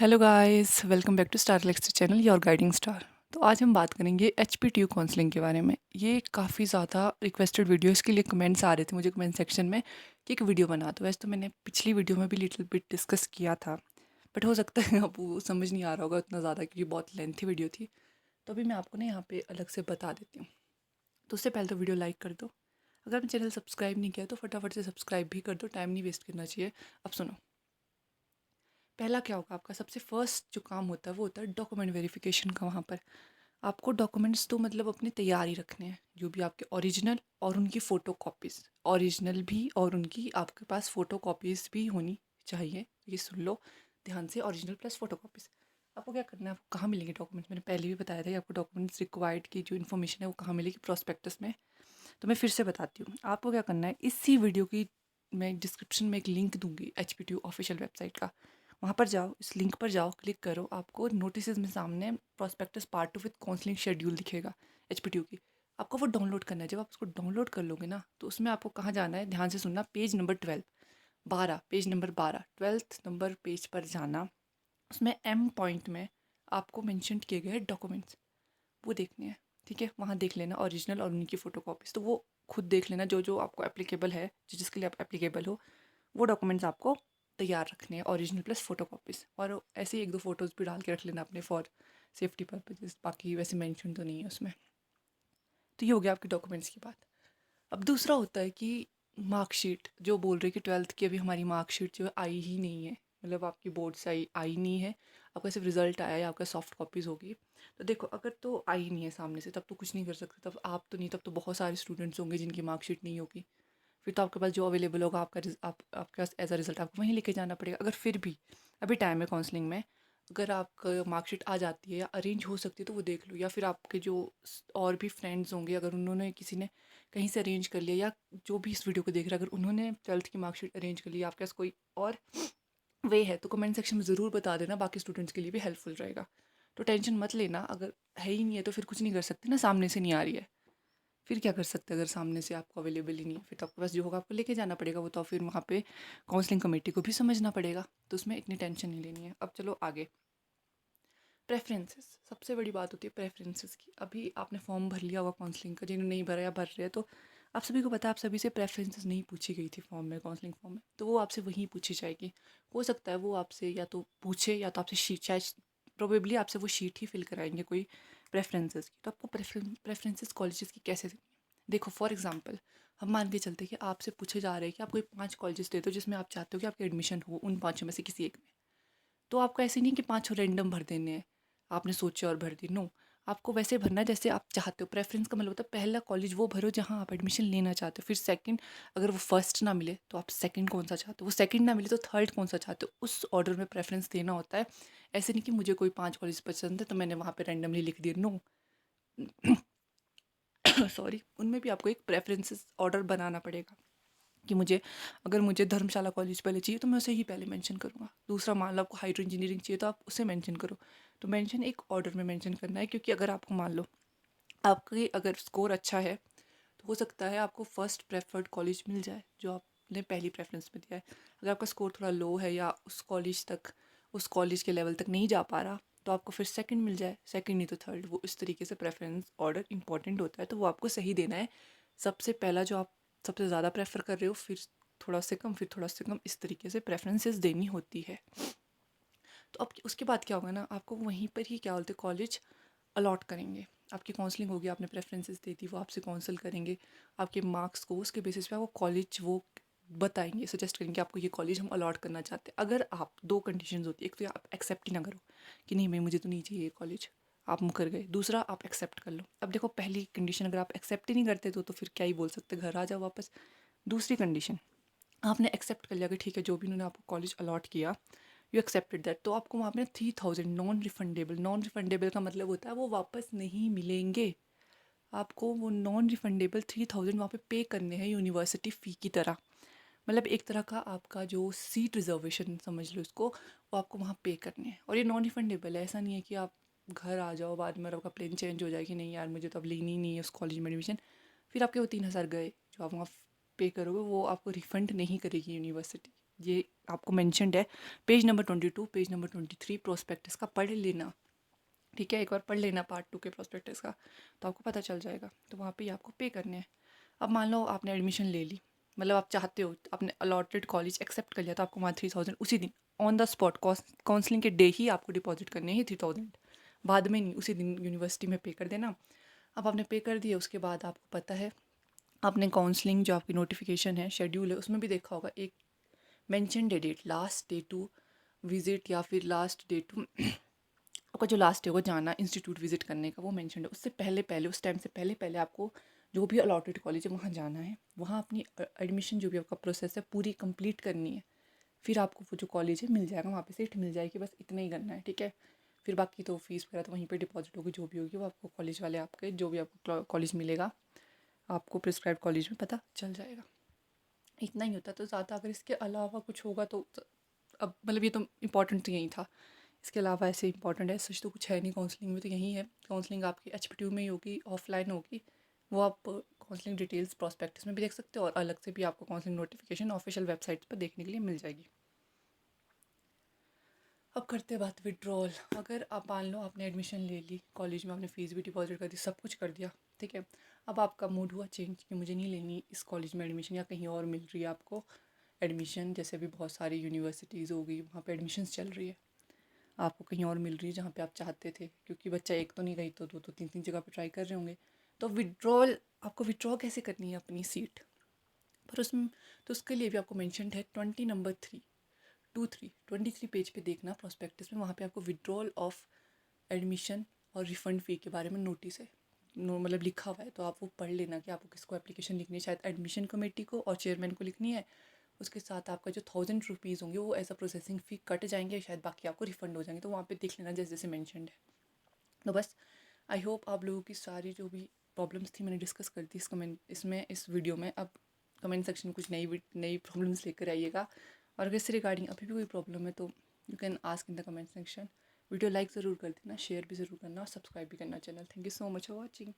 Hello guys, welcome back to star lecture channel your guiding star. तो आज हम बात करेंगे HPTU काउंसलिंग के बारे में। ये काफ़ी ज़्यादा रिक्वेस्टेड वीडियो, इसके लिए कमेंट्स आ रहे थे मुझे कमेंट सेक्शन में कि एक वीडियो बना दो। वैसे तो मैंने पिछली वीडियो में भी लिटिल बिट डिस्कस किया था, बट हो सकता है अब वो समझ नहीं आ रहा होगा उतना ज़्यादा, क्योंकि बहुत लेंथी वीडियो थी। तो अभी मैं आपको ना यहाँ पे अलग से बता देती हूँ। तो उससे पहले तो वीडियो लाइक कर दो। अगर आपने चैनल सब्सक्राइब नहीं किया तो फटाफट से सब्सक्राइब भी कर दो, टाइम नहीं वेस्ट करना चाहिए। अब सुनो, पहला क्या होगा आपका, सबसे फर्स्ट जो काम होता है वो होता है डॉक्यूमेंट वेरिफिकेशन का। वहाँ पर आपको डॉक्यूमेंट्स तो मतलब अपने तैयार ही रखने हैं, जो भी आपके ओरिजिनल और उनकी फ़ोटो कॉपीज़, ओरिजिनल भी और उनकी आपके पास फ़ोटो कॉपीज़ भी होनी चाहिए। ये सुन लो ध्यान से, ओरिजिनल प्लस फ़ोटो कॉपीज़। आपको क्या करना है, आपको कहाँ मिलेंगे डॉक्यूमेंट्स, मैंने पहले भी बताया था कि आपको डॉक्यूमेंट्स रिक्वायर्ड की जो इन्फॉर्मेशन है वो कहाँ मिलेगी, प्रोस्पेक्टस में। तो मैं फिर से बताती हूँ आपको क्या करना है। इसी वीडियो की मैं डिस्क्रिप्शन में एक लिंक दूंगी HPTU ऑफिशियल वेबसाइट का, वहाँ पर जाओ, इस लिंक पर जाओ, क्लिक करो, आपको नोटिस में सामने prospectus part 2 with counselling schedule दिखेगा HPTU की। आपको वो डाउनलोड करना है। जब आप उसको डाउनलोड कर लोगे ना, तो उसमें आपको कहाँ जाना है, ध्यान से सुनना, page number 12, 12, page number 12, 12th number page पर जाना। उसमें M पॉइंट में आपको मेंशन किए गए डॉक्यूमेंट्स, वो देखने हैं। ठीक है, वहाँ देख लेना ओरिजिनल और उनकी फ़ोटो कॉपीज़। तो वो खुद देख लेना, जो जो आपको एप्लीकेबल है, जिसके लिए आप एप्लीकेबल हो, वो डॉक्यूमेंट्स आपको तैयार रखने हैं, ओरिजिनल प्लस फ़ोटो कॉपीज़। और ऐसे ही एक दो फ़ोटोज़ भी डाल के रख लेना अपने फॉर सेफ्टी पर्पजेज़, बाकी वैसे मेंशन तो नहीं है उसमें। तो ये हो गया आपके डॉक्यूमेंट्स की बात। अब दूसरा होता है कि मार्कशीट, जो बोल रहे हैं कि 12th की अभी हमारी मार्कशीट जो है आई ही नहीं है, मतलब आपकी बोर्ड से आई नहीं है, आपका सिर्फ रिजल्ट आया है, आपका सॉफ्ट कॉपीज़ होगी। तो देखो, अगर तो आई नहीं है सामने से, तब तो कुछ नहीं कर सकते, तब आप तो नहीं, तब तो बहुत सारे स्टूडेंट्स होंगे जिनकी मार्कशीट नहीं होगी। फिर तो आपके पास जो अवेलेबल होगा, आपके पास एज अ रिज़ल्ट आपको वहीं लेके जाना पड़ेगा। अगर फिर भी अभी टाइम है काउंसलिंग में, अगर आपका मार्कशीट आ जाती है या अरेंज हो सकती है तो वो देख लो, या फिर आपके जो और भी फ्रेंड्स होंगे, अगर उन्होंने किसी ने कहीं से अरेंज कर लिया, या जो भी इस वीडियो को देख रहा है, अगर उन्होंने 12th की मार्कशीट अरेंज कर लिया, आपके पास कोई और वे है, तो कमेंट सेक्शन में ज़रूर बता देना, बाकी स्टूडेंट्स के लिए भी हेल्पफुल रहेगा। तो टेंशन मत लेना, अगर है ही नहीं है तो फिर कुछ नहीं कर सकते ना, सामने से नहीं आ रही है, फिर क्या कर सकते हैं। अगर सामने से आपको अवेलेबल ही नहीं है, फिर तो आपके पास जो होगा आपको लेके जाना पड़ेगा, वो तो फिर वहाँ पे काउंसलिंग कमेटी को भी समझना पड़ेगा। तो उसमें इतनी टेंशन नहीं लेनी है। अब चलो आगे, प्रेफरेंसेस, सबसे बड़ी बात होती है प्रेफरेंसेस की। अभी आपने फॉर्म भर लिया होगा काउंसलिंग का, जिन्होंने नहीं भरा या भर रहे हैं, तो आप सभी को पता है, आप सभी से प्रेफरेंसेस नहीं पूछी गई थी फॉर्म में, काउंसलिंग फॉर्म में, तो वो आपसे वहीं पूछी जाएगी। हो सकता है वो आपसे या तो पूछे, या तो आपसे शीट, शायद प्रोबेबली आपसे वो शीट ही फिल कराएंगे कोई प्रेफरेंसेस की। तो आपको प्रेफरेंसेस कॉलेजेस की कैसे देनी है? देखो, फॉर एग्जाम्पल, हम मान के चलते हैं कि आपसे पूछे जा रहे हैं कि आप कोई 5 कॉलेजेस दे दो जिसमें आप चाहते हो कि आपकी एडमिशन हो, उन 5 में से किसी एक में। तो आपको ऐसे नहीं कि 5 रैंडम भर देने हैं, आपने सोचे और भर दी, नो। आपको वैसे भरना है जैसे आप चाहते हो। प्रेफरेंस का मतलब होता है पहला कॉलेज वो भरो जहाँ आप एडमिशन लेना चाहते हो, फिर सेकंड, अगर वो फर्स्ट ना मिले तो आप सेकंड कौन सा चाहते हो, वो सेकंड ना मिले तो थर्ड कौन सा चाहते हो, उस ऑर्डर में प्रेफरेंस देना होता है। ऐसे नहीं कि मुझे कोई 5 कॉलेज पसंद है तो मैंने वहाँ पे रैंडमली लिख दिया, नो। सॉरी, उनमें भी आपको एक प्रेफरेंसेस ऑर्डर बनाना पड़ेगा कि मुझे, अगर मुझे धर्मशाला कॉलेज पहले चाहिए तो मैं उसे ही पहले मेंशन करूँगा। दूसरा, मान लो आपको हाइड्रो इंजीनियरिंग चाहिए तो आप उसे मेंशन करो। तो मेंशन एक ऑर्डर में मेंशन करना है, क्योंकि अगर आपको मान लो आपकी अगर स्कोर अच्छा है, तो हो सकता है आपको फर्स्ट प्रेफर्ड कॉलेज मिल जाए जो आपने पहली प्रेफरेंस में दिया है। अगर आपका स्कोर थोड़ा लो है, या उस कॉलेज तक, उस कॉलेज के लेवल तक नहीं जा पा रहा, तो आपको फिर सेकंड मिल जाए, सेकंड नहीं तो थर्ड। वो इस तरीके से प्रेफरेंस ऑर्डर इंपॉर्टेंट होता है, तो वो आपको सही देना है। सबसे पहला जो आप सबसे ज़्यादा प्रेफर कर रहे हो, फिर थोड़ा से कम, फिर थोड़ा से कम, इस तरीके से प्रेफरेंसेस देनी होती है। तो अब उसके बाद क्या होगा ना, आपको वहीं पर ही क्या बोलते कॉलेज अलॉट करेंगे। आपकी काउंसलिंग होगी, आपने प्रेफरेंसेस दे दी, वो आपसे काउंसिल करेंगे आपके मार्क्स को, उसके बेसिस पे आपको कॉलेज वो बताएंगे, सजेस्ट करेंगे आपको ये कॉलेज हम अलॉट करना चाहते हैं। अगर आप, दो कंडीशंस होती है, एक तो आप एक्सेप्ट ही ना करो कि नहीं भाई मुझे तो नहीं चाहिए ये कॉलेज, आप मुकर गए। दूसरा, आप एक्सेप्ट कर लो। अब देखो, पहली कंडीशन अगर आप एक्सेप्ट ही नहीं करते तो फिर क्या ही बोल सकते, घर आ जाओ वापस। दूसरी कंडीशन, आपने एक्सेप्ट कर लिया कि ठीक है, जो भी उन्होंने आपको कॉलेज अलॉट किया, यू एक्सेप्टेड दैट, तो आपको वहाँ पे 3000 नॉन रिफंडेबल, नॉन रिफंडेबल का मतलब होता है वो वापस नहीं मिलेंगे। आपको वो नॉन रिफंडेबल 3000 वहाँ पे पे करने हैं यूनिवर्सिटी फ़ी की तरह। मतलब एक तरह का आपका जो सीट रिजर्वेशन समझ लो इसको, वो आपको वहाँ पे करने हैं, और ये नॉन रिफंडेबल है। ऐसा नहीं है कि आप घर आ जाओ बाद में और आपका प्लान चेंज हो जाए कि नहीं यार मुझे तो अब लेनी ही नहीं है उस कॉलेज में एडमिशन, फिर आपके वो 3000 गए जो आप वहाँ पे करोगे, वो आपको रिफ़ंड नहीं करेगी यूनिवर्सिटी। ये आपको मेंशन्ड है page number 22, page number 23 prospectus का पढ़ लेना, ठीक है। एक बार पढ़ लेना पार्ट 2 के प्रोस्पेक्टस का, तो आपको पता चल जाएगा। तो वहाँ पे ही आपको पे करने हैं। अब मान लो आपने एडमिशन ले ली, मतलब आप चाहते हो, आपने अलॉटेड कॉलेज एक्सेप्ट कर लिया, तो आपको वहाँ 3000 उसी दिन ऑन द स्पॉट काउंसलिंग के डे ही आपको डिपॉजिट करने हैं 3000, बाद में नहीं, उसी दिन यूनिवर्सिटी में पे कर देना। अब आपने पे कर दिया, उसके बाद आपको पता है आपने काउंसलिंग जो आपकी नोटिफिकेशन है, शेड्यूल है, उसमें भी देखा होगा एक mention date, last day to visit या फिर लास्ट डे टू आपका जो लास्ट है वो जाना इंस्टीट्यूट विजिट करने का, वो मेंशन है। उससे पहले पहले, उस टाइम से पहले पहले आपको जो भी अलॉटेड कॉलेज है वहाँ जाना है, वहाँ अपनी एडमिशन जो भी आपका प्रोसेस है पूरी कंप्लीट करनी है। फिर आपको वो जो कॉलेज है मिल जाएगा, वहाँ पे सीट मिल जाएगी, बस इतना ही करना है, ठीक है। फिर बाकी तो फीस वगैरह तो वहीं पे डिपॉजिट होगी, जो भी होगी वो आपको कॉलेज वाले, आपके जो भी आपको कॉलेज मिलेगा, आपको प्रिस्क्राइब कॉलेज में पता चल जाएगा। इतना ही होता। तो ज़्यादा अगर इसके अलावा कुछ होगा तो अब मतलब ये तो इम्पॉर्टेंट तो यही था। इसके अलावा ऐसे इंपॉर्टेंट है सच तो कुछ है नहीं काउंसलिंग में, तो यही है। काउंसलिंग आपकी HPTU में ही होगी, ऑफलाइन होगी, वो आप काउंसलिंग डिटेल्स प्रॉस्पेक्टस में भी देख सकते हो, और अलग से भी आपको काउंसलिंग नोटिफिकेशन ऑफिशियल वेबसाइट पर देखने के लिए मिल जाएगी। अब करते बात विड्रॉल। अगर आप मान लो आपने एडमिशन ले ली कॉलेज में, आपने फ़ीस भी डिपॉजिट कर दी, सब कुछ कर दिया, ठीक है। अब आपका मूड हुआ चेंज कि मुझे नहीं लेनी इस कॉलेज में एडमिशन, या कहीं और मिल रही है आपको एडमिशन, जैसे अभी बहुत सारी यूनिवर्सिटीज़ हो गई, वहाँ पे एडमिशन्स चल रही है, आपको कहीं और मिल रही है जहाँ पे आप चाहते थे, क्योंकि बच्चा एक तो नहीं गई तो दो तो तीन तीन जगह पे ट्राई कर रहे होंगे। तो विड्रॉल, आपको विड्रॉ कैसे करनी है अपनी सीट पर उसमें, तो उसके लिए भी आपको मेंशन्ड है 20 नंबर 23 पेज पे देखना प्रोस्पेक्टस में, वहाँ पे आपको विड्रॉल ऑफ एडमिशन और रिफ़ंड फ़ी के बारे में नोटिस है, मतलब लिखा हुआ है। तो आप वो पढ़ लेना कि आपको किसको एप्लीकेशन लिखनी है, शायद एडमिशन कमेटी को और चेयरमैन को लिखनी है। उसके साथ आपका जो 1000 रुपीज़ होंगे वो as a processing fee cut जाएंगे, शायद बाकी आपको रिफ़ंड हो जाएंगे, तो वहाँ पे देख लेना जैसे जैसे मैंशनड है। तो बस आई होप आप लोगों की सारी जो भी प्रॉब्लम्स थी मैंने डिस्कस कर दी इस वीडियो में। अब कमेंट सेक्शन में कुछ नई प्रॉब्लम्स लेकर आइएगा, और अगर इससे रिगार्डिंग अभी भी कोई प्रॉब्लम है तो you can ask in the comment section. Video like ज़रूर कर देना, शेयर भी ज़रूर करना, और सब्सक्राइब भी करना channel. Thank you so much for watching.